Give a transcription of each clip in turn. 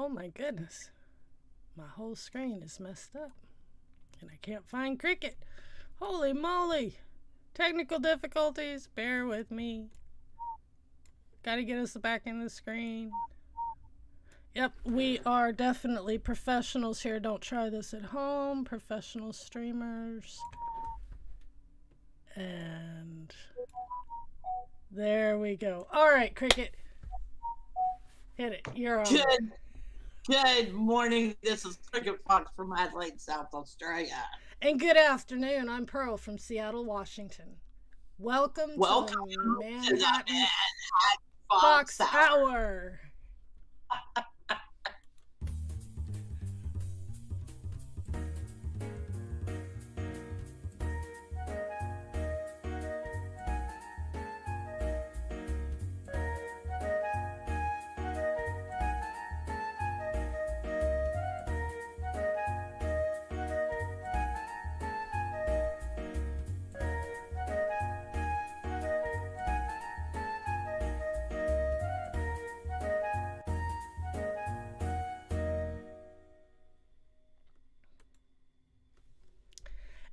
Oh my goodness. My whole screen is messed up. And I can't find Cricket. Holy moly. Technical difficulties. Bear with me. Gotta get us back in the screen. Yep, we are definitely professionals here. Don't try this at home. Professional streamers. And there we go. All right, Cricket. Hit it. You're on. Good morning. This is Cricket Fox from Adelaide, South Australia. And good afternoon. I'm Pearl from Seattle, Washington. Welcome to the Manhattan Fox Hour.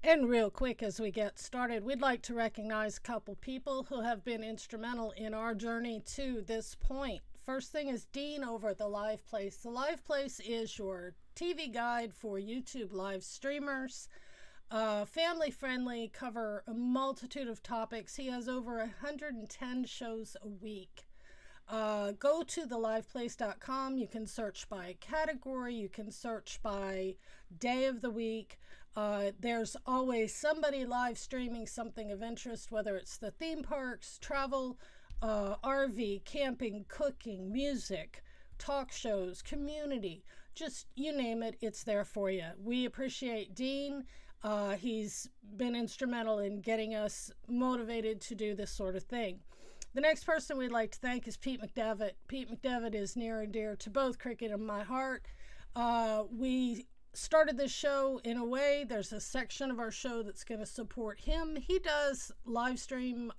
And real quick as we get started, we'd like to recognize a couple people who have been instrumental in our journey to this point. First thing is Dean over at The Live Place. The Live Place is your TV guide for YouTube live streamers. Family friendly, cover a multitude of topics. He has over 110 shows a week. Go to theliveplace.com. You can search by category. You can search by day of the week. There's always somebody live streaming something of interest, whether it's the theme parks, travel, RV, camping, cooking, music, talk shows, community, just you name it, it's there for you. We appreciate Dean. He's been instrumental in getting us motivated to do this sort of thing. The next person we'd like to thank is Pete McDevitt. Pete McDevitt is near and dear to both Cricket and my heart. We started this show in a way, there's a section of our show that's going to support him. He does live stream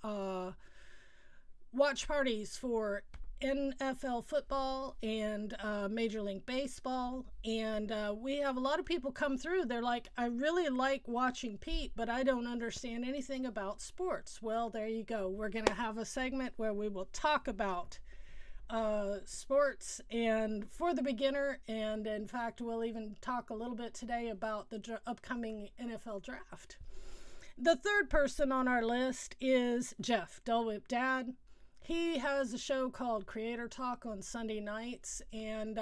watch parties for NFL football and Major League Baseball, and we have a lot of people come through. They're like, I really like watching Pete, but I don't understand anything about sports. Well, there you go. We're going to have a segment where we will talk about sports and for the beginner, and in fact we'll even talk a little bit today about the upcoming NFL draft. The third person on our list is Jeff, Dole Whip Dad. He has a show called Creator Talk on Sunday nights, and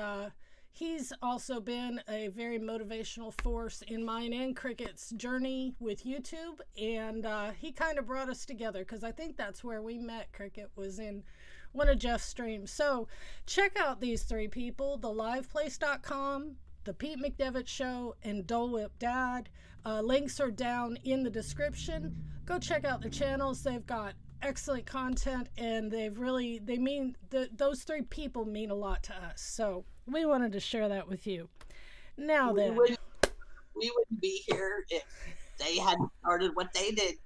he's also been a very motivational force in mine and Cricket's journey with YouTube, and he kind of brought us together because I think that's where we met. Cricket was in one of Jeff's streams. So check out these three people, theliveplace.com, the Pete McDevitt Show, and Dole Whip Dad. Links are down in the description. Go check out their channels. They've got excellent content, and those three people mean a lot to us. So we wanted to share that with you. Now then, we wouldn't be here if they hadn't started what they did.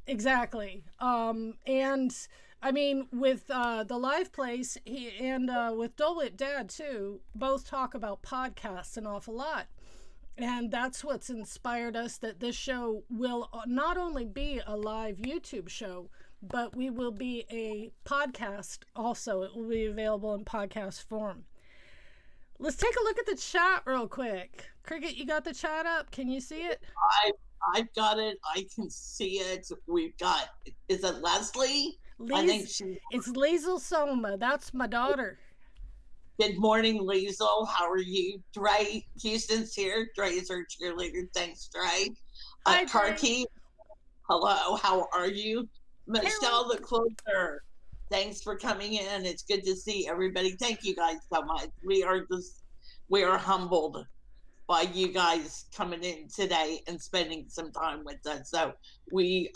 Exactly. And I mean, with the Live Place, with Dole Whip Dad too, both talk about podcasts an awful lot. And that's what's inspired us, that this show will not only be a live YouTube show, but we will be a podcast also. It will be available in podcast form. Let's take a look at the chat real quick. Cricket, you got the chat up? Can you see it? I've got it. I can see it. We've got, is it Leslie? I think it's Liesel Soma. That's my daughter. Good morning, Liesel. How are you? Dre Houston's here. Dre is our cheerleader. Thanks, Dre. Hi, Karki. Hello. How are you? Michelle the Closer. Thanks for coming in. It's good to see everybody. Thank you guys so much. We are humbled by you guys coming in today and spending some time with us. So we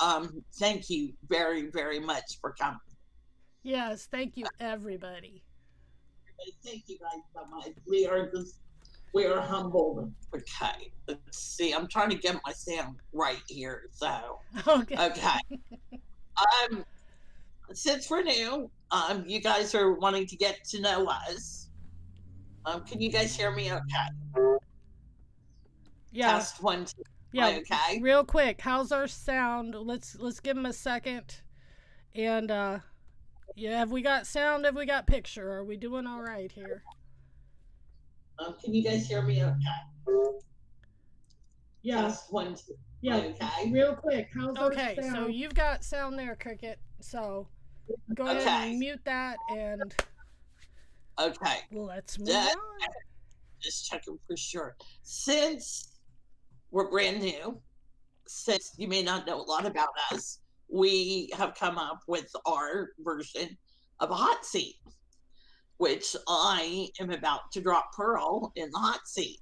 thank you very, very much for coming. Yes, thank you, everybody. Thank you guys so much. We are humbled. Okay, let's see. I'm trying to get my sound right here. So okay. Since we're new, you guys are wanting to get to know us. Can you guys hear me? Okay. Yeah. Test one, two. Yeah. Okay. Real quick, how's our sound? Let's give him a second. And yeah, have we got sound? Have we got picture? Are we doing all right here? Can you guys hear me? Okay. Yeah. Test one, two. Yeah. Okay. Real quick, how's okay, our sound? So you've got sound there, Cricket. So go ahead and mute that and okay. Let's move on. Just checking for sure. Since we're brand new, since you may not know a lot about us, we have come up with our version of a hot seat, which I am about to drop Pearl in the hot seat.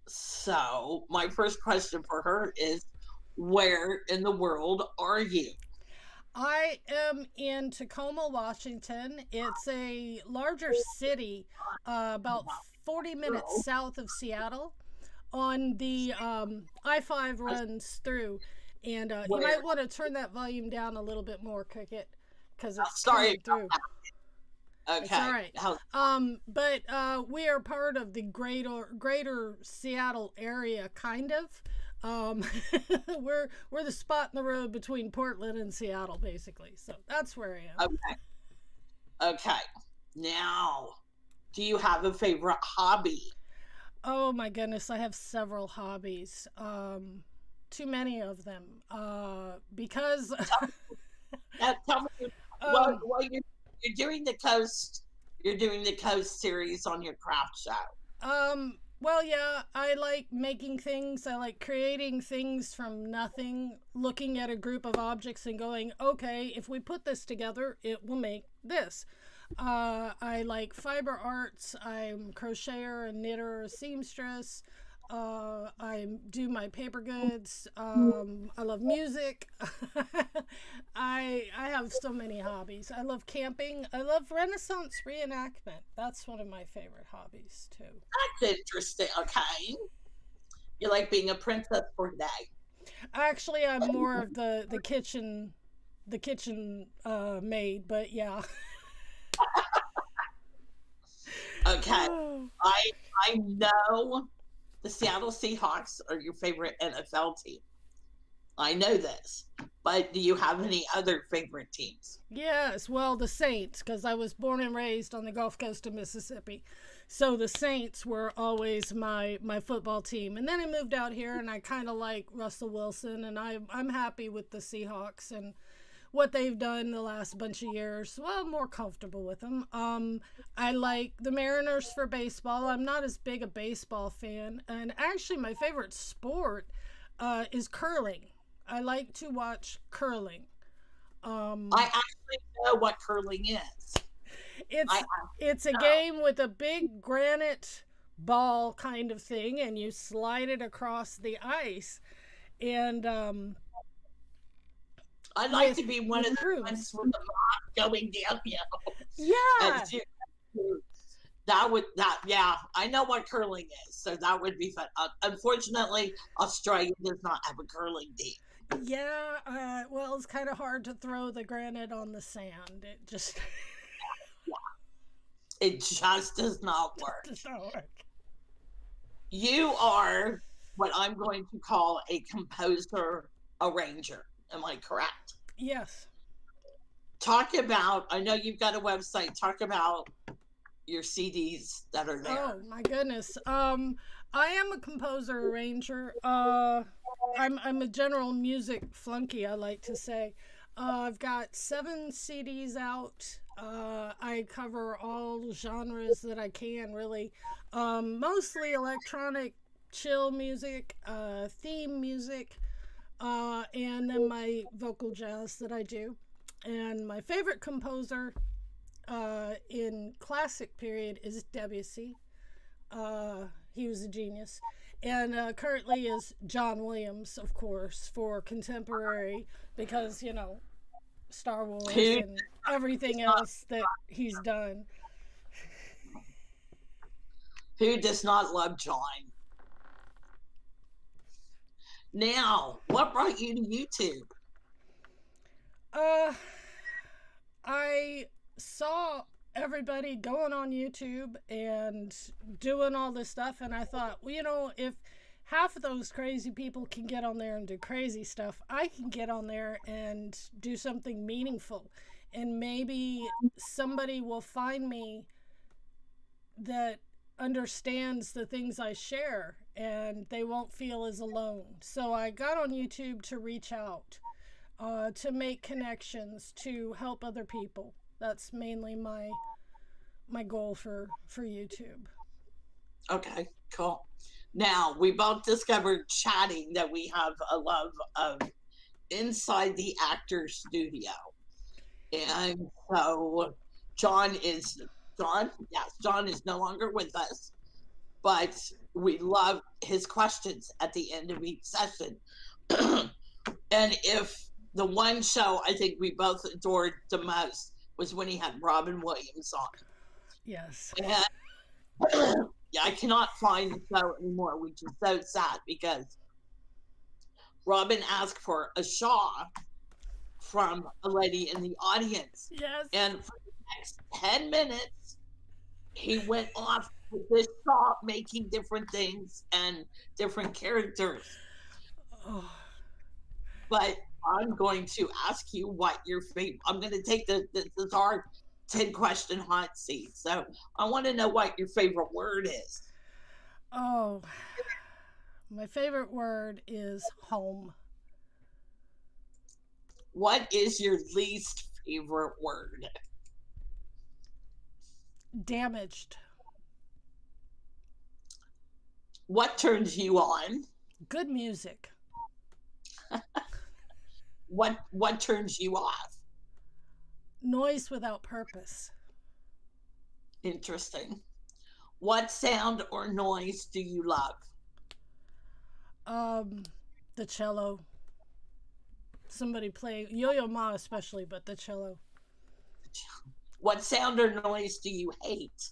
So my first question for her is, where in the world are you? I am in Tacoma, Washington. It's a larger city, about 40 minutes south of Seattle. On the I-5 runs through, and you might want to turn that volume down a little bit more, Cricket, because it's coming through. Okay. It's all right. But we are part of the greater Seattle area, kind of. We're the spot in the road between Portland and Seattle, basically. So that's where I am. Okay. Now, do you have a favorite hobby? Oh my goodness, I have several hobbies. Too many of them. Because tell me, well, you're doing the coast. You're doing the coast series on your craft show. Well, yeah, I like making things. I like creating things from nothing, looking at a group of objects and going, okay, if we put this together, it will make this. I like fiber arts. I'm crocheter, a knitter, a seamstress. I do my paper goods. I love music. I have so many hobbies. I love camping. I love Renaissance reenactment. That's one of my favorite hobbies too. That's interesting. Okay, you like being a princess for a day. Actually, I'm more of the kitchen maid, but yeah. Okay, I know the Seattle Seahawks are your favorite NFL team. I know this, but do you have any other favorite teams? Yes, well, the Saints, because I was born and raised on the Gulf Coast of Mississippi. So the Saints were always my football team. And then I moved out here, and I kind of like Russell Wilson, and I'm happy with the Seahawks and what they've done the last bunch of years. Well, I'm more comfortable with them. I like the Mariners for baseball. I'm not as big a baseball fan. And actually, my favorite sport is curling. I like to watch curling. I actually know what curling is. It's a game with a big granite ball kind of thing, and you slide it across the ice. And I'd like to be one of the ones with the mob going downhill. Yeah. Yeah, I know what curling is, so that would be fun. Unfortunately, Australia does not have a curling team. Yeah, well, it's kind of hard to throw the granite on the sand. It just... yeah. It just does not work. It does not work. You are what I'm going to call a composer arranger. Am I correct? Yes. Talk about, I know you've got a website. Talk about your CDs that are there. Oh my goodness. I am a composer arranger. I'm a general music flunky, I like to say. I've got 7 CDs out. I cover all genres that I can, really. Mostly electronic chill music, theme music, and then my vocal jazz that I do. And my favorite composer in classic period is Debussy. He was a genius. And currently is John Williams, of course, for contemporary, because, you know, Star Wars and everything else that he's done. Who does not love John? Now, what brought you to YouTube? I saw everybody going on YouTube and doing all this stuff. And I thought, well, you know, if half of those crazy people can get on there and do crazy stuff, I can get on there and do something meaningful. And maybe somebody will find me that understands the things I share and they won't feel as alone. So I got on YouTube to reach out, to make connections, to help other people. That's mainly my goal for YouTube. Okay, cool. Now, we both discovered chatting that we have a love of inside the actor studio. And so John is John is no longer with us, but we love his questions at the end of each session. And if the one show I think we both adored the most was when he had Robin Williams on. Yes. And yeah, I cannot find the show anymore, which is so sad because Robin asked for a Shaw from a lady in the audience. Yes. And for the next 10 minutes, he went off with this Shaw making different things and different characters. Oh. But I'm going to ask you what your favorite. I'm going to take this our 10-question hot seat. So I want to know what your favorite word is. Oh, my favorite word is home. What is your least favorite word? Damaged. What turns you on? Good music. What turns you off? Noise without purpose. Interesting. What sound or noise do you love? The cello. Somebody play Yo-Yo Ma especially, but the cello. What sound or noise do you hate?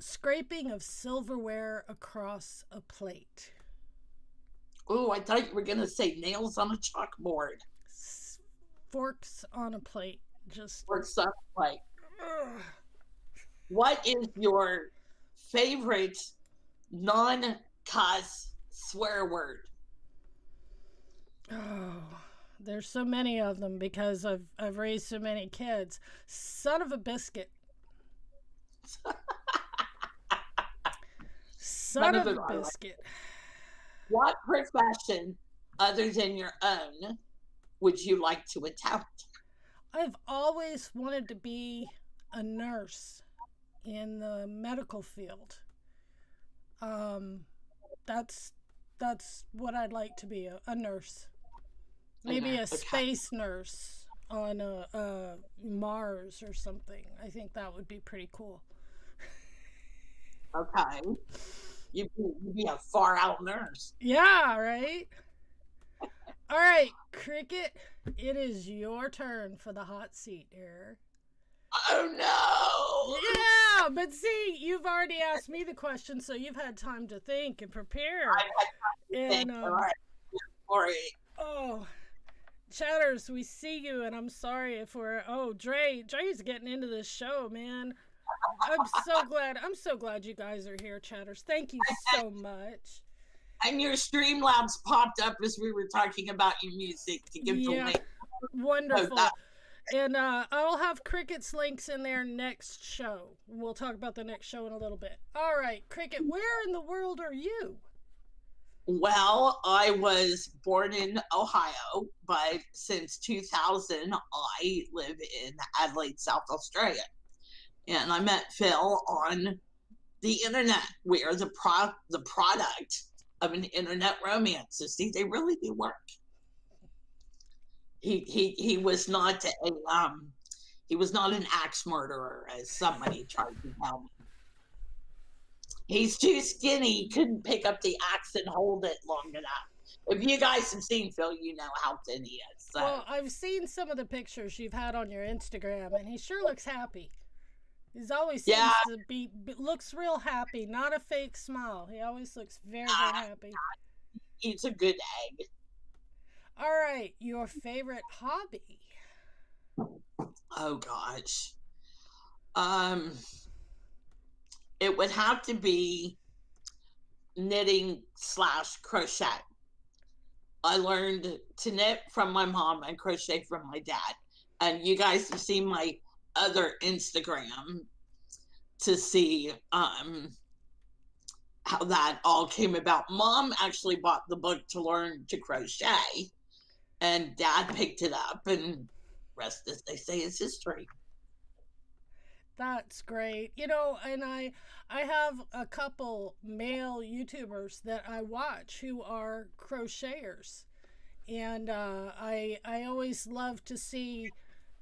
Scraping of silverware across a plate. Oh, I thought you were going to say nails on a chalkboard. Forks on a plate. Just forks on a plate. What is your favorite non-cuss swear word? Oh, there's so many of them because I've raised so many kids. Son of a biscuit. Son of a biscuit. What profession other than your own would you like to attempt? I've always wanted to be a nurse in the medical field. That's what I'd like to be, a nurse. Maybe a space nurse on a Mars or something. I think that would be pretty cool. Okay. You'd be a far out nurse. Yeah, right? All right, Cricket, it is your turn for the hot seat here. Oh, no. Yeah, but see, you've already asked me the question, so you've had time to think and prepare. I've had time to think. All right. Sorry. Oh, Chatters, we see you, and I'm sorry if we're... Oh, Dre's getting into this show, man. I'm so glad you guys are here, Chatters. Thank you so much. And your Streamlabs popped up as we were talking about your music to give the link. Wonderful. And I'll have Cricket's links in there next show. We'll talk about the next show in a little bit. All right, Cricket, where in the world are you? Well, I was born in Ohio, but since 2000, I live in Adelaide, South Australia. And I met Phil on the internet. We are the product of an internet romance. So see, they really do work. He was not an axe murderer, as somebody tried to tell me. He's too skinny. He couldn't pick up the axe and hold it long enough. If you guys have seen Phil, you know how thin he is. So. Well, I've seen some of the pictures you've had on your Instagram, and he sure looks happy. He's always seems to be looks real happy, not a fake smile. He always looks very, very happy. He's a good egg. All right, your favorite hobby? Oh gosh. Um, it would have to be knitting slash crochet. I learned to knit from my mom and crochet from my dad. And you guys have seen my other Instagram to see how that all came about. Mom actually bought the book to learn to crochet, and dad picked it up, and rest, as they say, is history. That's great. You know, and I have a couple male YouTubers that I watch who are crocheters. And I always love to see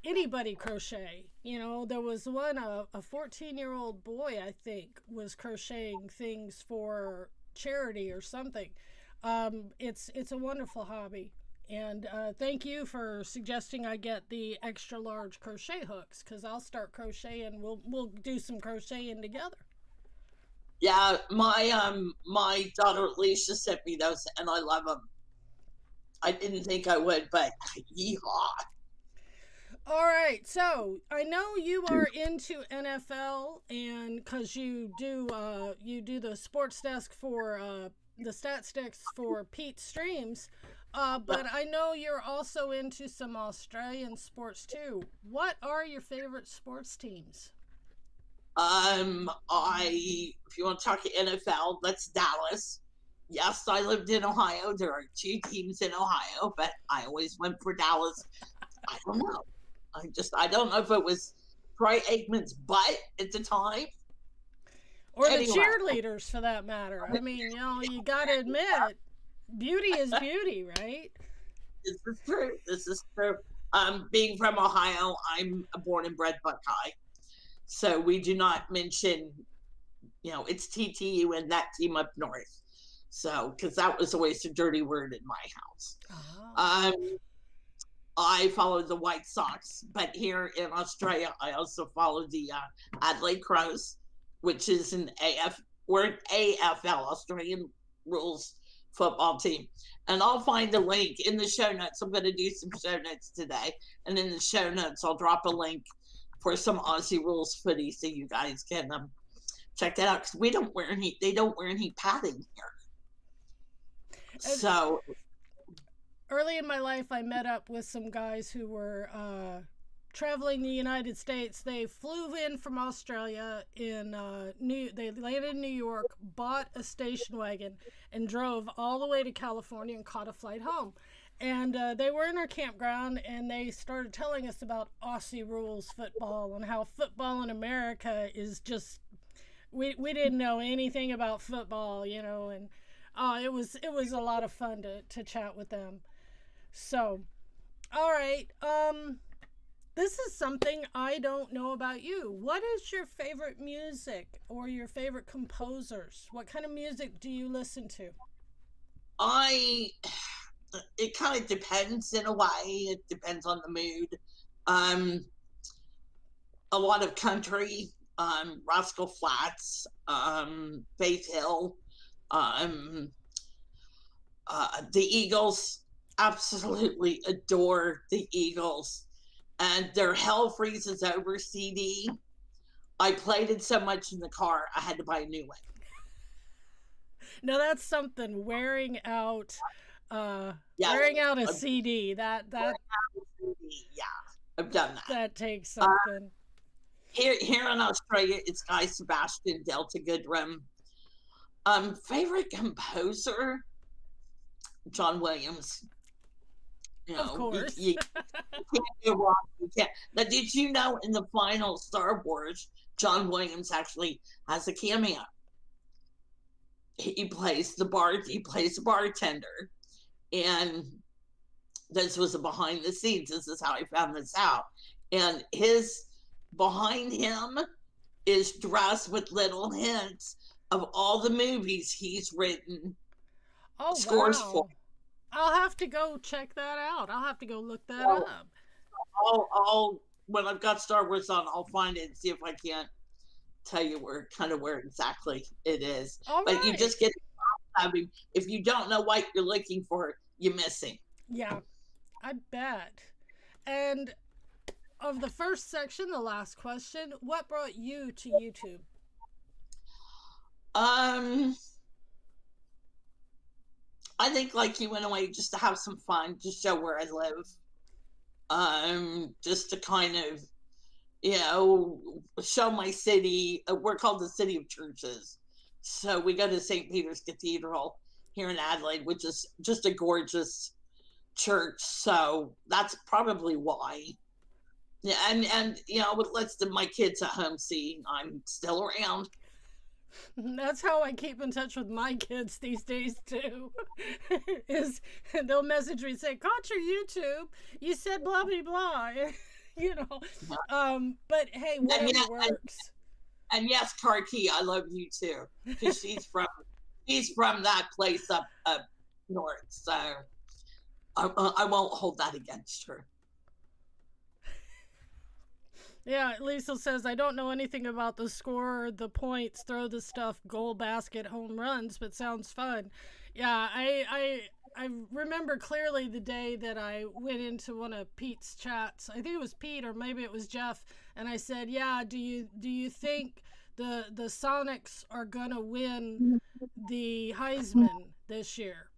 anybody crochet. You know, there was one a 14-year-old boy, I think, was crocheting things for charity or something. It's a wonderful hobby. And thank you for suggesting I get the extra large crochet hooks, because I'll start crocheting. We'll do some crocheting together. Yeah, my daughter Alicia sent me those, and I love them. I didn't think I would, but yeehaw! All right, so I know you are into NFL, and because you do the sports desk for the stat sticks for Pete Streams, but I know you're also into some Australian sports too. What are your favorite sports teams? I if you want to talk NFL, that's Dallas. Yes, I lived in Ohio. There are two teams in Ohio, but I always went for Dallas. I don't know. I don't know if it was Troy Aikman's butt at the time. Or the Anyway, cheerleaders for that matter. I mean, you know, you got to admit, beauty is beauty, right? this is true. This is true. Being from Ohio, I'm a born and bred Buckeye. So we do not mention, it's TTU and that team up north. So, because that was always a dirty word in my house. Oh. I follow the White Sox, but here in Australia, I also follow the Adelaide Crows, which is an AFL, Australian rules football team. And I'll find a link in the show notes. I'm going to do some show notes today, and in the show notes, I'll drop a link for some Aussie rules footy, so you guys can check that out. Because they don't wear any padding here. So early in my life, I met up with some guys who were traveling the United States. They flew in from Australia they landed in New York, bought a station wagon, and drove all the way to California and caught a flight home. And they were in our campground, and they started telling us about Aussie rules football and how football in America is just we didn't know anything about football, and it was a lot of fun to chat with them. So, all right. This is something I don't know about you. What is your favorite music or your favorite composers? What kind of music do you listen to? It kind of depends in a way. It depends on the mood. A lot of country, Rascal Flatts, Faith Hill, the Eagles. Absolutely adore the Eagles and their Hell Freezes Over CD. I played it so much in the car, I had to buy a new one. Now that's something, wearing out a CD. That yeah, I've done that. That takes something. Here in Australia, it's Guy Sebastian, Delta Goodrem. Favorite composer, John Williams. Of course. You can't go wrong. You can't. Now, did you know in the final Star Wars, John Williams actually has a cameo? He plays the bartender, and this was a behind the scenes. This is how I found this out. And his behind him is dressed with little hints of all the movies he's written scores for. I'll have to go check that out. I'll have to go look that up. I'll when I've got Star Wars on, I'll find it and see if I can't tell you where exactly it is. But you just get, I mean, if you don't know what you're looking for, you're missing. Yeah, I bet. And of the first section, the last question, what brought you to YouTube? Um, I think like you went away just to have some fun, just show where I live. Just to kind of, show my city. We're called the City of Churches. So we go to St. Peter's Cathedral here in Adelaide, which is just a gorgeous church. So that's probably why. Yeah, and it lets my kids at home see I'm still around. That's how I keep in touch with my kids these days too. Is they'll message me and say, "Caught your YouTube. You said blah blah blah." you know. But hey, whatever works. And yes, Karki, I love you too, because she's from that place up north. So I won't hold that against her. Yeah, Lisa says, I don't know anything about the score, the points, throw the stuff, goal basket, home runs, but sounds fun. Yeah, I remember clearly the day that I went into one of Pete's chats. I think it was Pete or maybe it was Jeff, and I said, "Yeah, do you think the Sonics are gonna win the Heisman this year?"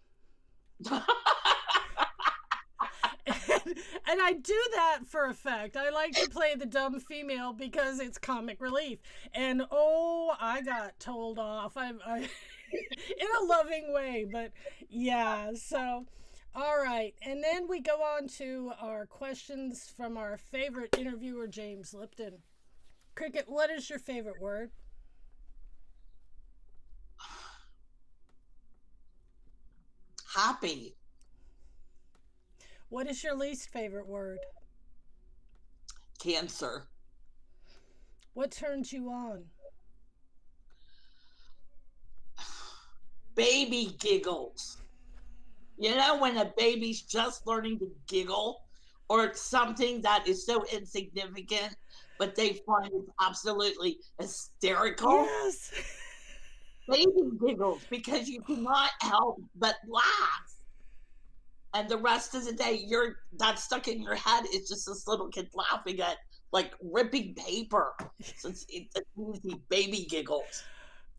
And I do that for effect. I like to play the dumb female because it's comic relief. And I got told off. I in a loving way, but yeah. So, all right, and then we go on to our questions from our favorite interviewer, James Lipton. Cricket, what is your favorite word? Happy. What is your least favorite word? Cancer. What turns you on? Baby giggles. When a baby's just learning to giggle, or it's something that is so insignificant, but they find it absolutely hysterical. Yes. Baby giggles, because you cannot help but laugh. And the rest of the day, that's stuck in your head. It's just this little kid laughing at like ripping paper. So it's easy baby giggles.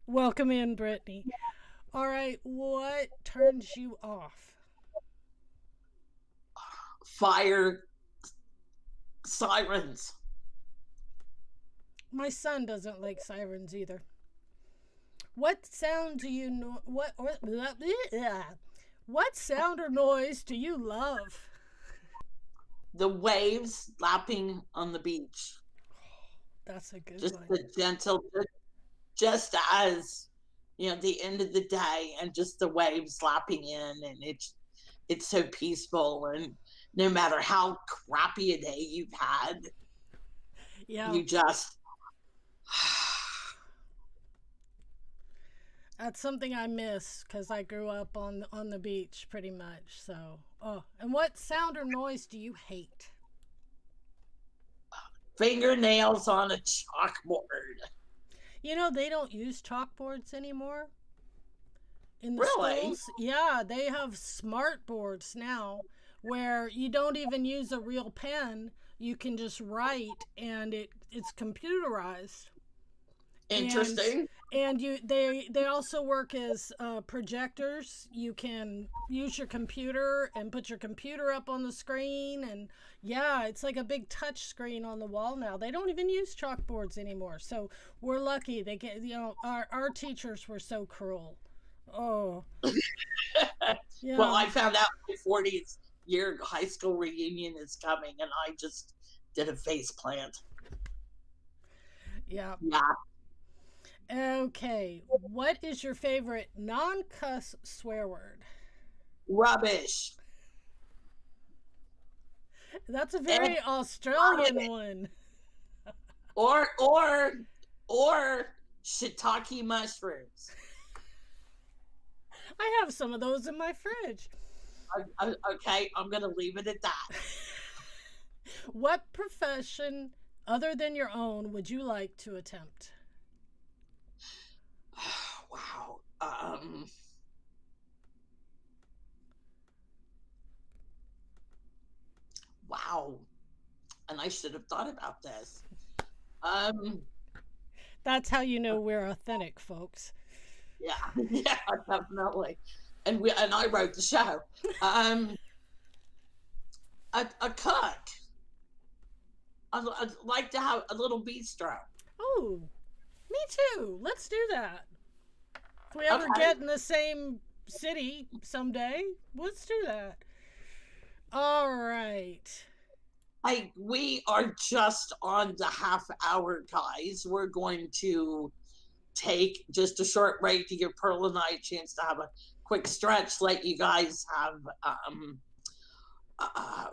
Welcome in, Brittany. All right, what turns you off? Fire sirens. My son doesn't like sirens either. What sound do you know? What sound or noise do you love? The waves lapping on the beach. That's a good just one. The gentle, just as the end of the day, and just the waves lapping in, and it's so peaceful. And no matter how crappy a day you've had, you just. That's something I miss because I grew up on the beach pretty much. So, and what sound or noise do you hate? Fingernails on a chalkboard. They don't use chalkboards anymore in the really? schools. Yeah, they have smart boards now where you don't even use a real pen. You can just write, and it's computerized. Interesting. And they also work as projectors. You can use your computer and put your computer up on the screen, and yeah, it's like a big touch screen on the wall now. They don't even use chalkboards anymore. So we're lucky. They get our teachers were so cruel. Oh. Yeah. Well, I found out my 40th year high school reunion is coming, and I just did a face plant. Yeah. Yeah. Okay, what is your favorite non-cuss swear word? Rubbish. That's a very Australian one. Or shiitake mushrooms. I have some of those in my fridge. Okay, I'm going to leave it at that. What profession other than your own would you like to attempt? Wow. Wow. And I should have thought about this. Um, That's how you know we're authentic, folks. yeah, yeah, definitely. And I wrote the show. Um, a cook. I'd like to have a little bistro. Oh, me too. Let's do that. If we ever Okay. get in the same city someday, let's do that. All right. We are just on the half hour, guys. We're going to take just a short break to give Pearl and I a chance to have a quick stretch, let you guys have uh,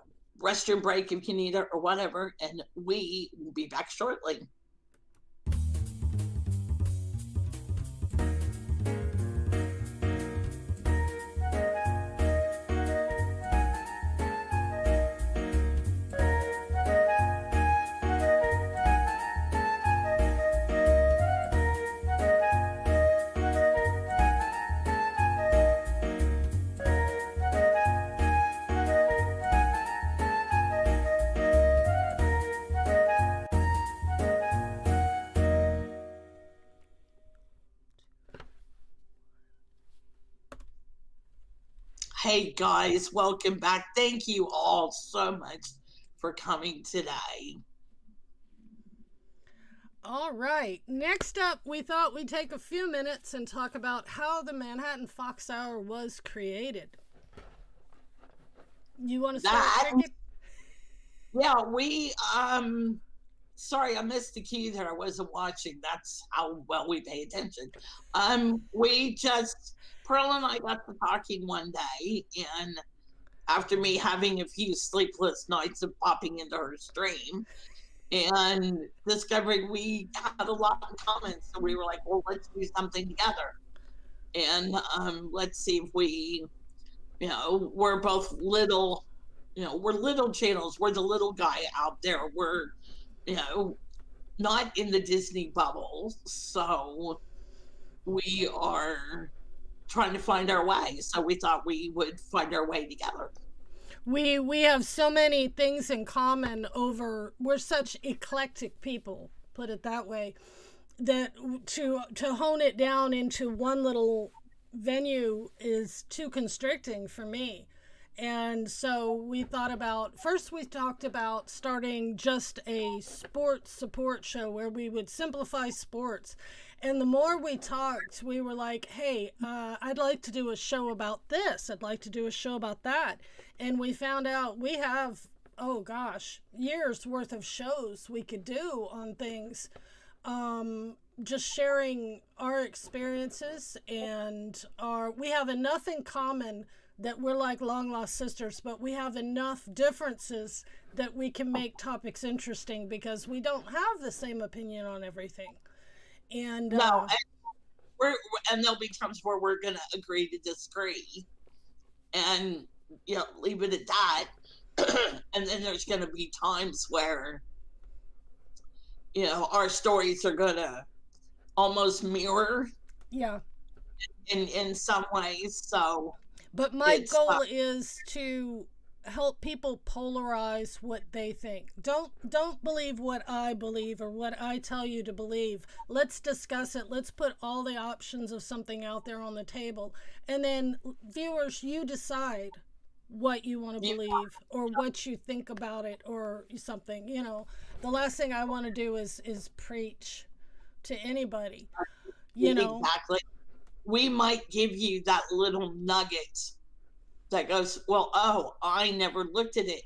restroom break if you need it or whatever, and we will be back shortly. Hey guys, welcome back. Thank you all so much for coming today. All right. Next up, we thought we'd take a few minutes and talk about how the Manhattan Fox Hour was created. You want to start, Cricket? Yeah, we sorry, I missed the cue there. I wasn't watching. That's how well we pay attention. We just Pearl and I got to talking one day, and after me having a few sleepless nights of popping into her stream and discovering we had a lot in common, so we were like, well, let's do something together, and let's see if we, we're both little, we're little channels. We're the little guy out there. We're, not in the Disney bubble, so we are trying to find our way. So we thought we would find our way together. We have so many things in common we're such eclectic people, put it that way, that to hone it down into one little venue is too constricting for me. And so we talked about starting just a sports support show where we would simplify sports. And the more we talked, we were like, hey, I'd like to do a show about this. I'd like to do a show about that. And we found out we have, oh gosh, years worth of shows we could do on things. Just sharing our experiences, and we have enough in common that we're like long lost sisters, but we have enough differences that we can make topics interesting because we don't have the same opinion on everything. And no, and there'll be times where we're gonna agree to disagree, and leave it at that. And then there's gonna be times where our stories are gonna almost mirror, in some ways. So, but my goal is to help people polarize what they think. Don't believe what I believe or what I tell you to believe. Let's discuss it. Let's put all the options of something out there on the table, and then viewers, you decide what you want to believe or what you think about it or something. The last thing I want to do is preach to anybody. Exactly. We might give you that little nugget that goes, well, oh, I never looked at it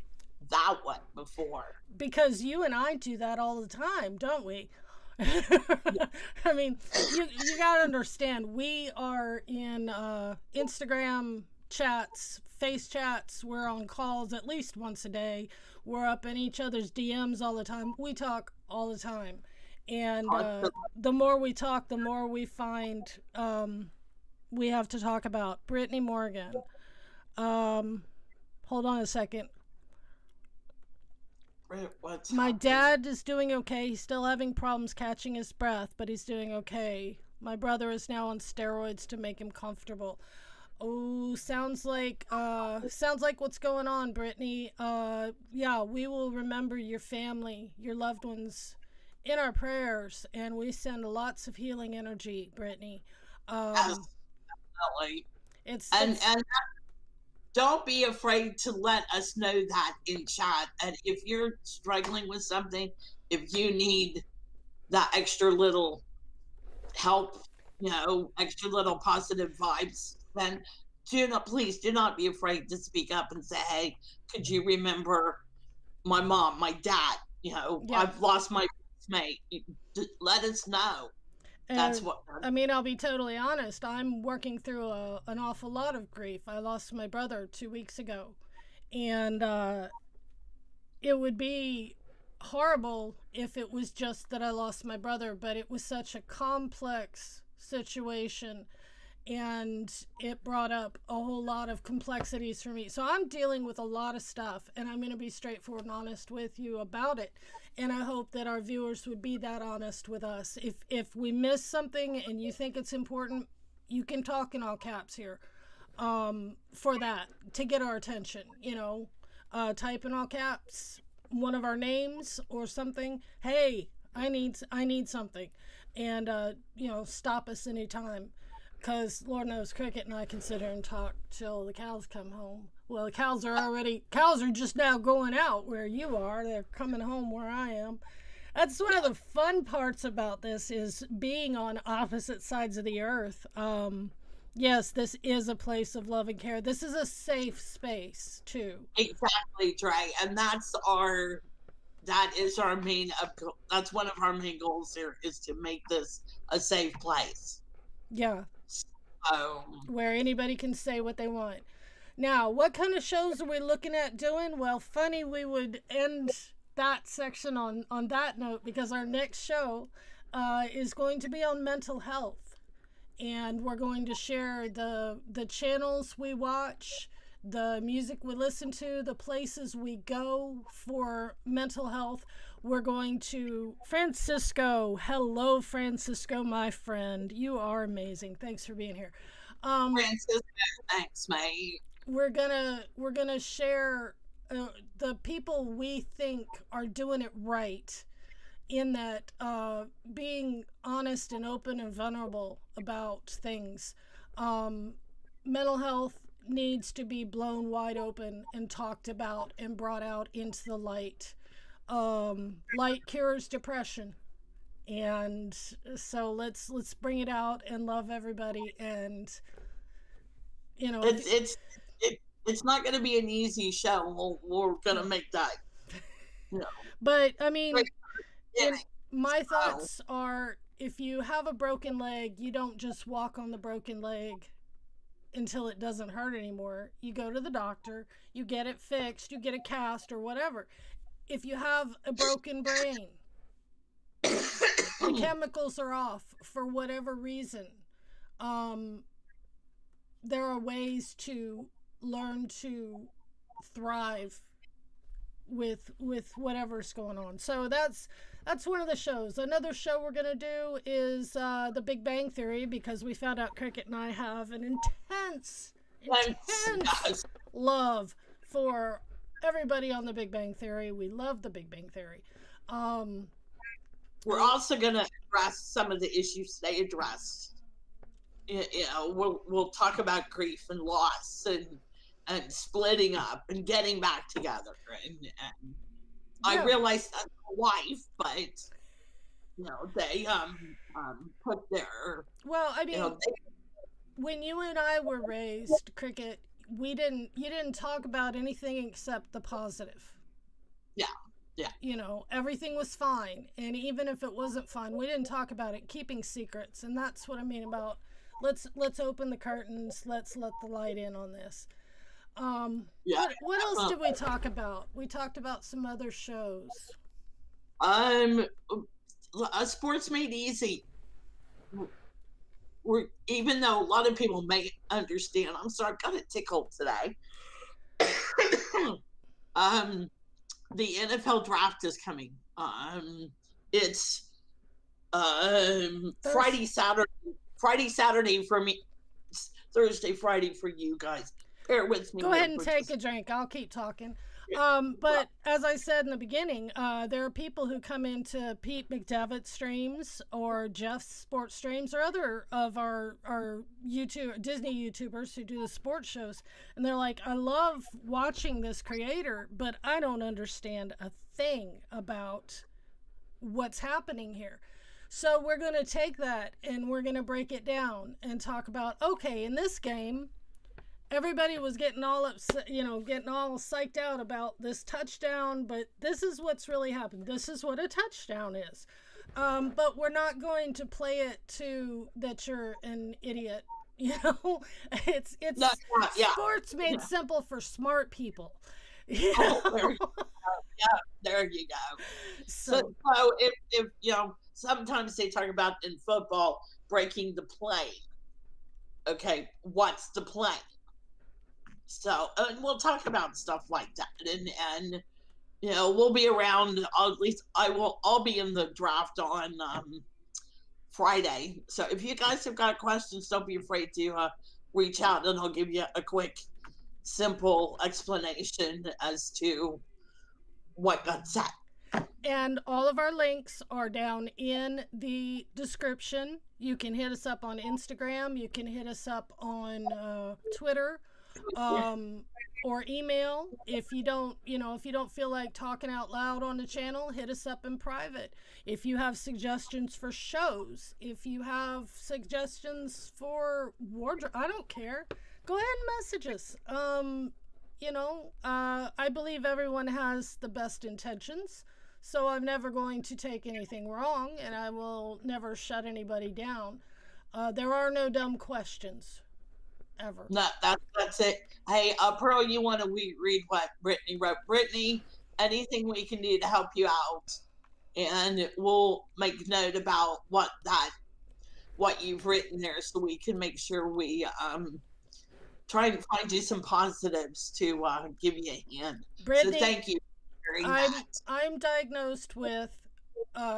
that way before. Because you and I do that all the time, don't we? I mean, you got to understand, we are in Instagram chats, face chats. We're on calls at least once a day. We're up in each other's DMs all the time. We talk all the time. And the more we talk, the more we find we have to talk about. Brittany Morgan. Hold on a second. My dad is doing okay. He's still having problems catching his breath, but he's doing okay. My brother is now on steroids to make him comfortable. Oh, sounds like what's going on, Brittany. Yeah, we will remember your family, your loved ones in our prayers, and we send lots of healing energy, Brittany. Yes, Um, definitely. it's And don't be afraid to let us know that in chat. And if you're struggling with something, if you need that extra little help, extra little positive vibes, then please do not be afraid to speak up and say, hey, could you remember my mom, my dad? yeah. I've lost my mate. Let us know. Uh, That's what. I mean, I'll be totally honest. I'm working through an awful lot of grief. I lost my brother 2 weeks ago, and it would be horrible if it was just that I lost my brother, but it was such a complex situation and it brought up a whole lot of complexities for me. So I'm dealing with a lot of stuff and I'm going to be straightforward and honest with you about it. And I hope that our viewers would be that honest with us. If we miss something and you think it's important, you can talk in all caps here for that to get our attention, type in all caps one of our names or something. Hey, I need something, and stop us anytime, because Lord knows Cricket and I can sit here and talk till the cows come home. Well, the cows are just now going out where you are. They're coming home where I am. That's one of the fun parts about this is being on opposite sides of the earth. Yes, this is a place of love and care. This is a safe space too. Exactly, Trey. And that's one of our main goals here is to make this a safe place. Yeah, So, where anybody can say what they want. Now, what kind of shows are we looking at doing? Well, funny we would end that section on that note because our next show is going to be on mental health, and we're going to share the channels we watch, the music we listen to, the places we go for mental health. We're going to Francisco. Hello, Francisco, my friend. You are amazing. Thanks for being here. Francisco, thanks, mate. We're gonna share the people we think are doing it right in that being honest and open and vulnerable about things. Mental health needs to be blown wide open and talked about and brought out into the light. Light cures depression, and so let's bring it out and love everybody. And you know, it's not going to be an easy show. We're going to make that. You know. But I mean, Yeah. my thoughts are: if you have a broken leg, you don't just walk on the broken leg until it doesn't hurt anymore. You go to the doctor, you get it fixed, you get a cast or whatever. If you have a broken brain, the chemicals are off for whatever reason. There are ways to learn to thrive with whatever's going on. So that's one of the shows. Another show we're gonna do is The Big Bang Theory, because we found out Cricket and I have an intense love for everybody on The Big Bang Theory. We love The Big Bang Theory. We're also going to address some of the issues they addressed. We'll talk about grief and loss and splitting up and getting back together. And I realized that's a wife, but they put their when you and I were raised, Cricket, you didn't talk about anything except the positive. Yeah. Everything was fine, and even if it wasn't fine, we didn't talk about it, keeping secrets. And that's what I mean about let's open the curtains, let's let the light in on this. What else did we talk about? We talked about some other shows. Sports Made Easy. Even though a lot of people may understand, I'm sorry, I've got a tickle today. The NFL draft is coming. It's Friday, Saturday for me. Thursday, Friday for you guys. Bear with me. Go ahead and take a drink. I'll keep talking. But as I said in the beginning, there are people who come into Pete McDevitt streams or Jeff's sports streams or other of our YouTube Disney YouTubers who do the sports shows, and they're like, I love watching this creator, but I don't understand a thing about what's happening here. So we're going to take that and we're going to break it down and talk about, okay, in this game, everybody was getting all upset, getting all psyched out about this touchdown, but this is what's really happened. This is what a touchdown is. But we're not going to play it to that you're an idiot. It's sports made simple for smart people. There you go. So if sometimes they talk about in football breaking the play. Okay, what's the play? So, and we'll talk about stuff like that, and we'll be around. At least I'll be in the draft on Friday. So if you guys have got questions, don't be afraid to reach out, and I'll give you a quick, simple explanation as to what got said. And all of our links are down in the description. You can hit us up on Instagram. You can hit us up on Twitter. Or email. If you don't feel like talking out loud on the channel, hit us up in private. If you have suggestions for shows, if you have suggestions for wardrobe, I don't care. Go ahead and message us. I believe everyone has the best intentions, so I'm never going to take anything wrong, and I will never shut anybody down. There are no dumb questions. Ever. No, that's it. Hey, Pearl, you want to read what Brittany wrote? Brittany, anything we can do to help you out, and we'll make note about what you've written there, so we can make sure we try and find you some positives to give you a hand. Brittany, so thank you for hearing that. I'm diagnosed with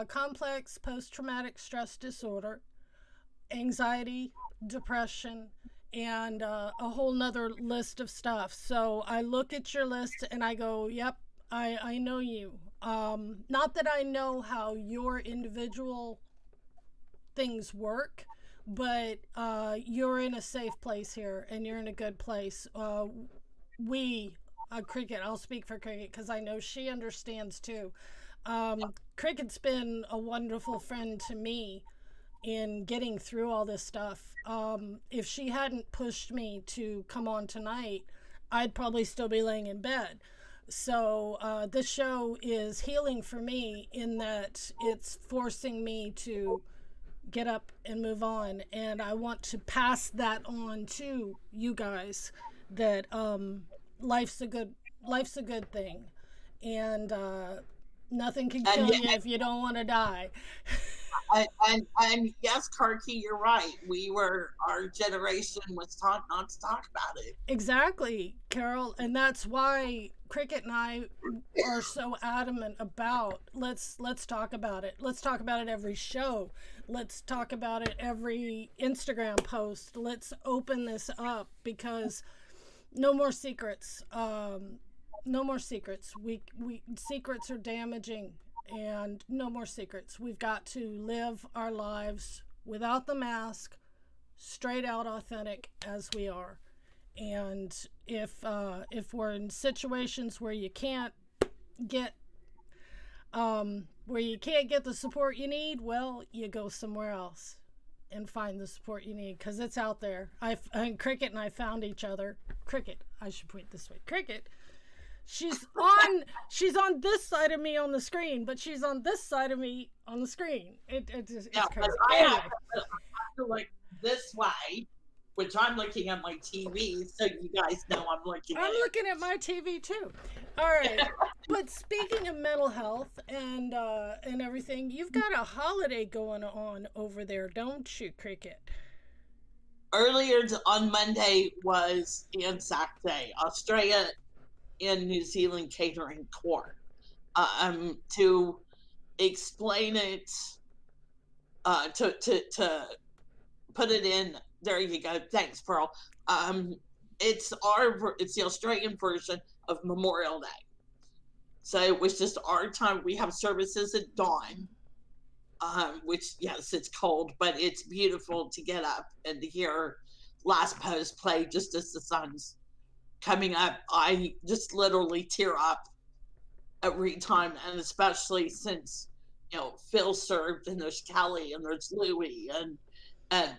complex post-traumatic stress disorder, anxiety, depression, and a whole nother list of stuff. So I look at your list and I go, yep, I know you. Not that I know how your individual things work, but you're in a safe place here and you're in a good place. Cricket, I'll speak for Cricket because I know she understands too. Cricket's been a wonderful friend to me in getting through all this stuff. If she hadn't pushed me to come on tonight, I'd probably still be laying in bed. So this show is healing for me in that it's forcing me to get up and move on, and I want to pass that on to you guys, that life's a good thing, and nothing can kill you if you don't want to die. And yes, Karki, you're right. Our generation was taught not to talk about it. Exactly, Carol, and that's why Cricket and I are so adamant about let's talk about it. Let's talk about it every show. Let's talk about it every Instagram post. Let's open this up, because no more secrets. No more secrets. Secrets are damaging. And no more secrets. We've got to live our lives without the mask, straight out authentic as we are. And if we're in situations where you can't get the support you need, well, you go somewhere else and find the support you need, because it's out there. Cricket and I found each other. Cricket, I should put it this way. Cricket. She's on this side of me on the screen, but she's on this side of me on the screen. It's crazy. I have to look this way, which I'm looking at my TV, so you guys know I'm looking at my TV too. All right. But speaking of mental health and everything, you've got a holiday going on over there, don't you, Cricket? Earlier on Monday was Anzac Day. Australia and New Zealand Catering Corps. To explain it, to put it in There you go. Thanks, Pearl. It's it's the Australian version of Memorial Day. So it was just our time. We have services at dawn, which yes, it's cold, but it's beautiful to get up and to hear Last Post play just as the sun's coming up. I just literally tear up every time, and especially since Phil served, and there's Kelly, and there's Louie, and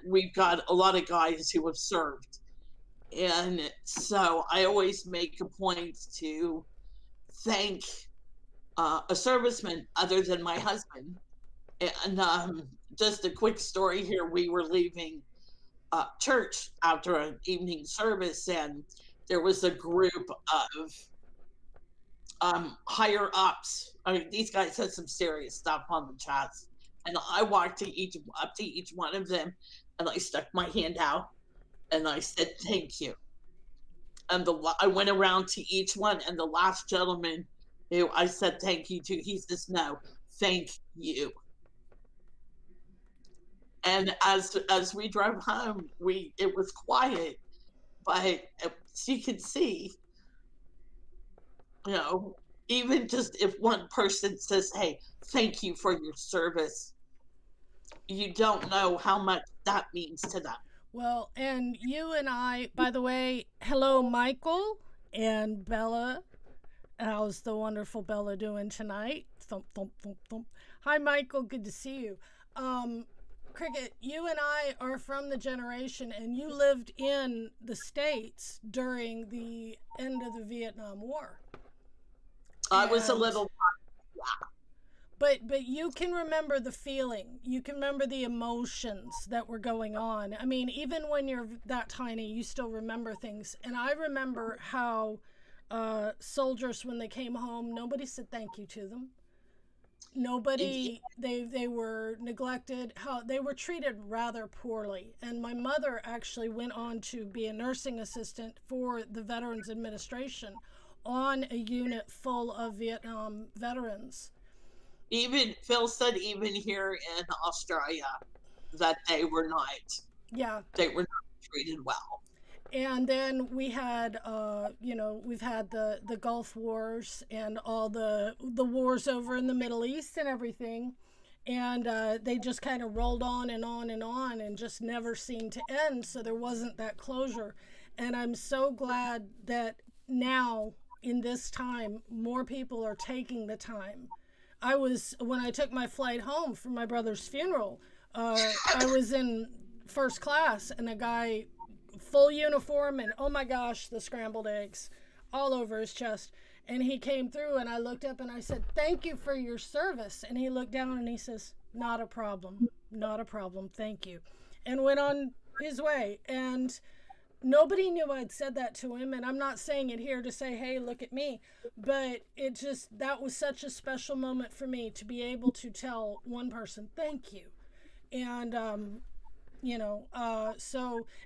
we've got a lot of guys who have served, and so I always make a point to thank a serviceman other than my husband. And just a quick story here: we were leaving church after an evening service, and there was a group of higher ups. I mean, these guys had some serious stuff on the chats, and I walked up to each one of them, and I stuck my hand out, and I said thank you. And I went around to each one, and the last gentleman who I said thank you to, he says, "No, thank you." And as we drove home, it was quiet, but as you can see, you know, even just if one person says, "Hey, thank you for your service," you don't know how much that means to them. Well, and you and I, by the way, hello, Michael and Bella. How's the wonderful Bella doing tonight? Thump, thump, thump, thump. Hi, Michael. Good to see you. Cricket, you and I are from the generation, and you lived in the States during the end of the Vietnam War. I was a little. But you can remember the feeling. You can remember the emotions that were going on. I mean, even when you're that tiny, you still remember things. And I remember how soldiers, when they came home, nobody said thank you to them. Nobody, they were neglected. How they were treated rather poorly. And my mother actually went on to be a nursing assistant for the Veterans Administration on a unit full of Vietnam veterans. Even Phil said, even here in Australia, that they were not. Yeah. They were not treated well. And then we had, we've had the Gulf Wars and all the wars over in the Middle East and everything. And they just kind of rolled on and on and on and just never seemed to end. So there wasn't that closure. And I'm so glad that now, in this time, more people are taking the time. When I took my flight home from my brother's funeral, I was in first class, and a guy, full uniform, and oh my gosh, the scrambled eggs all over his chest. And he came through, and I looked up and I said, "Thank you for your service." And he looked down and he says, "Not a problem, not a problem, thank you," and went on his way. And nobody knew I'd said that to him, and I'm not saying it here to say, "Hey, look at me," but that was such a special moment for me to be able to tell one person thank you. And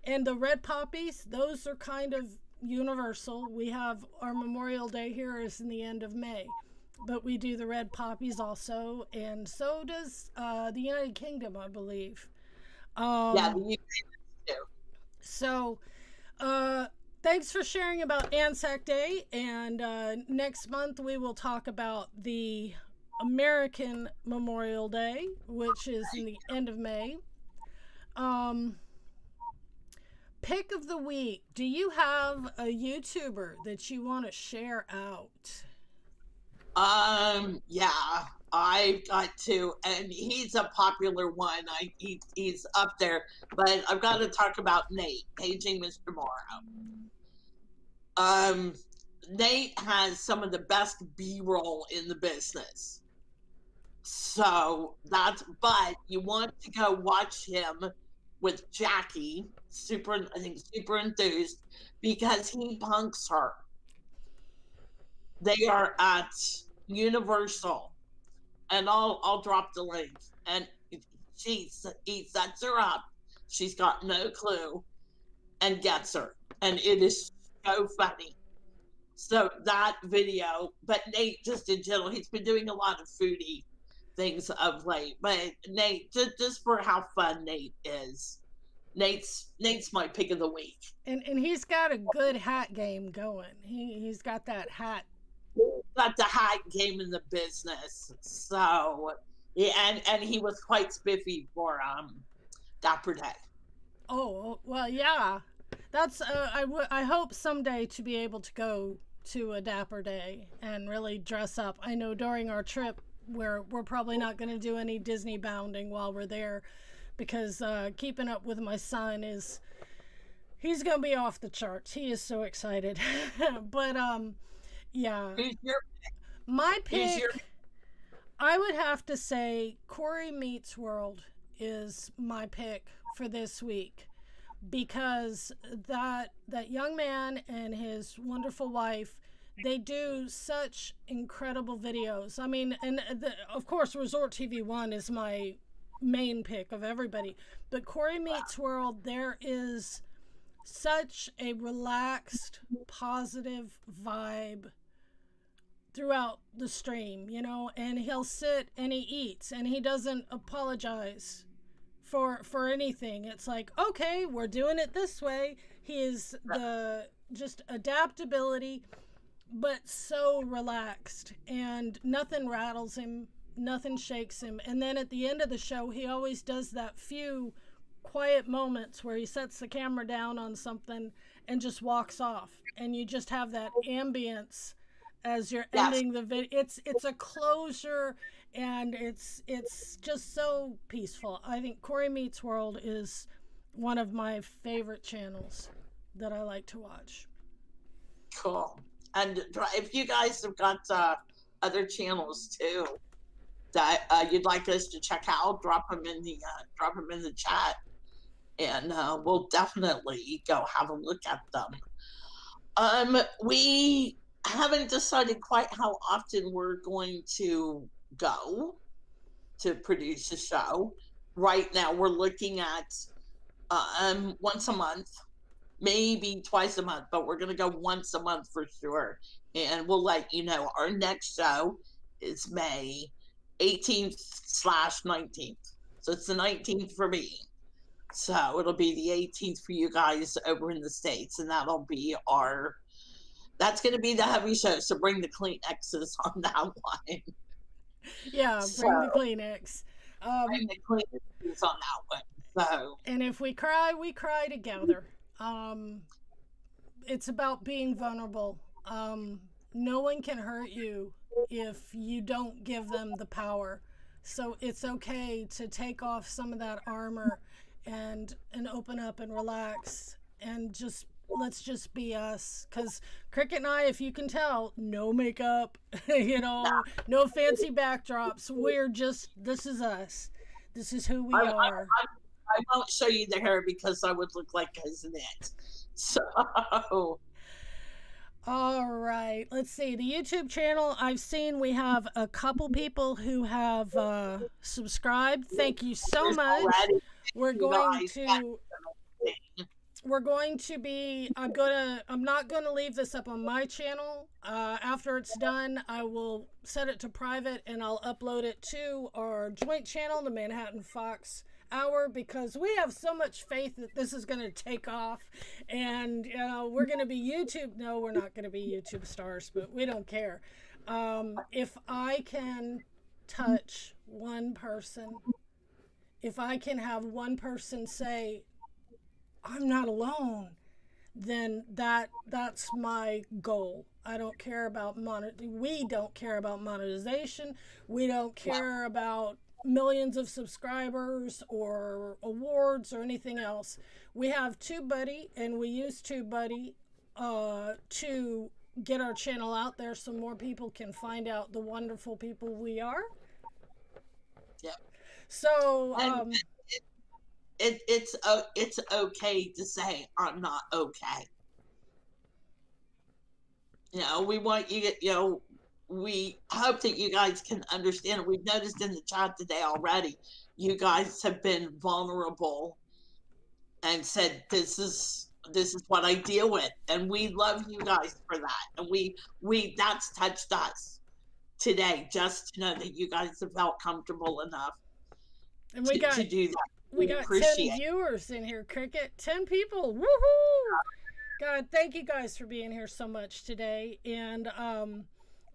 and the red poppies, those are kind of universal. We have our Memorial Day here is in the end of May, but we do the red poppies also, and so does the United Kingdom, I believe. Yeah, the United too. So thanks for sharing about Anzac Day, and next month we will talk about the American Memorial Day, which is in the end of May. Pick of the week. Do you have a YouTuber that you want to share out? Yeah, I've got to, and he's a popular one. He's up there, but I've got to talk about Nate, Paging Mr. Morrow. Nate has some of the best B-roll in the business. So but you want to go watch him with Jackie, super enthused, because he punks her. They are at Universal, and I'll drop the link. And he sets her up. She's got no clue, and gets her, and it is so funny. So that video, but Nate, just in general, he's been doing a lot of foodie things of late. But Nate, just for how fun Nate is, Nate's my pick of the week. And he's got a good hat game going. He's got that hat. Got the hat game in the business. So yeah, and he was quite spiffy for Dapper Day. Oh well, yeah. That's I hope someday to be able to go to a Dapper Day and really dress up. I know during our trip we're probably not going to do any Disney bounding while we're there, because keeping up with my son is, he's going to be off the charts. He is so excited. But yeah. Who's your My pick, I would have to say Corey Meets World is my pick for this week, because that young man and his wonderful wife, they do such incredible videos. I mean, and of course Resort TV 1 is my main pick of everybody, but Corey Meets World, there is such a relaxed, positive vibe throughout the stream, you know, and he'll sit and he eats and he doesn't apologize for anything. It's like, okay, we're doing it this way. He is the just adaptability, but so relaxed, and nothing rattles him, nothing shakes him. And then at the end of the show, he always does that few quiet moments where he sets the camera down on something and just walks off, and you just have that ambience as you're ending the video. It's a closure, and it's just so peaceful. I think Corey Meets World is one of my favorite channels that I like to watch. Cool. And if you guys have got other channels too that you'd like us to check out, drop them in the chat, and we'll definitely go have a look at them. We haven't decided quite how often we're going to go to produce a show. Right now, we're looking at once a month, maybe twice a month, but we're going to go once a month for sure. And we'll let you know. Our next show is May 18th/19th. So it's the 19th for me. So it'll be the 18th for you guys over in the States. And that's going to be the heavy show. So bring the Kleenexes on that one. Yeah, bring the Kleenex. Bring the Kleenexes on that one. So. And if we cry together. It's about being vulnerable. No one can hurt you if you don't give them the power. So it's okay to take off some of that armor and open up and relax, and let's just be us. Because Cricket and I, if you can tell, no makeup, you know, no fancy backdrops. This is us. This is who we are. I won't show you the hair because I would look like Annette. So. All right. Let's see. The YouTube channel, I've seen we have a couple people who have subscribed. Thank you so much. We're going to be, I'm not going to leave this up on my channel. After it's done, I will set it to private and I'll upload it to our joint channel, the Manhattan Fox Hour, because we have so much faith that this is going to take off, and we're going to be YouTube. No, we're not going to be YouTube stars, but we don't care. If I can touch one person, if I can have one person say, I'm not alone, then that's my goal. I don't care about we don't care about monetization. We don't care about millions of subscribers or awards or anything else. We have TubeBuddy, and we use TubeBuddy to get our channel out there so more people can find out the wonderful people we are. Yep. So it's okay to say I'm not okay. You know, we want you to, we hope that you guys can understand it. We've noticed in the chat today already, you guys have been vulnerable and said, this is what I deal with. And we love you guys for that. And we that's touched us today, just to know that you guys have felt comfortable enough and we to do that. we got 10 appreciate it. viewers in here, Cricket. 10 people. Woohoo! God, thank you guys for being here so much today. And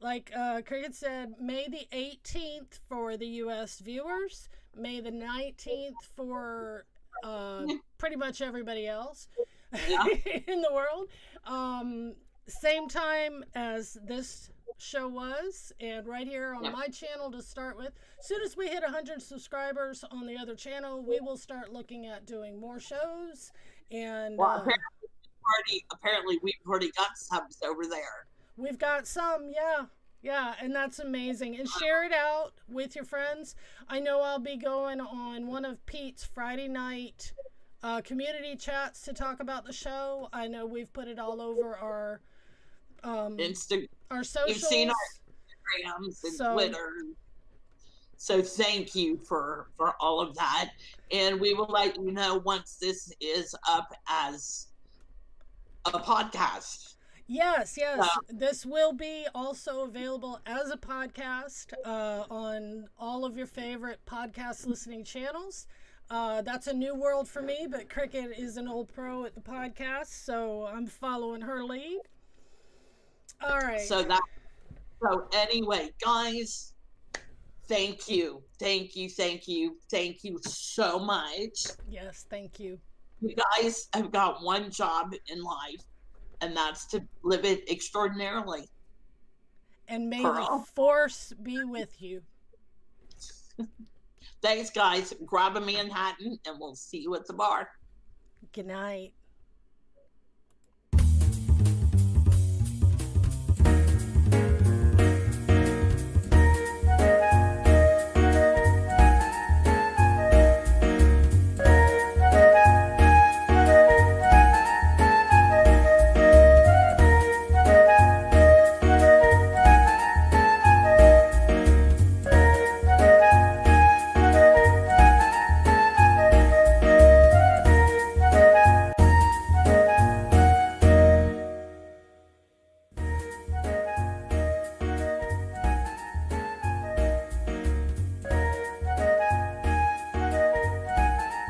like Cricket said, May the 18th for the U.S. viewers, May the 19th for pretty much everybody else in the world. Same time as this show was, and right here on my channel to start with. As soon as we hit 100 subscribers on the other channel, we will start looking at doing more shows. And well, apparently we've already got subs over there. We've got some, yeah, and that's amazing. And share it out with your friends. I know I'll be going on one of Pete's Friday night community chats to talk about the show. I know we've put it all over our our socials. You've seen our Instagrams and Twitter. So thank you for all of that. And we will let you know once this is up as a podcast. Yes. This will be also available as a podcast on all of your favorite podcast listening channels. That's a new world for me, but Cricket is an old pro at the podcast, so I'm following her lead. All right. So anyway, guys, thank you so much. Yes, thank you. You guys have got one job in life, and that's to live it extraordinarily. And may the force be with you. Thanks, guys. Grab a Manhattan, and we'll see you at the bar. Good night.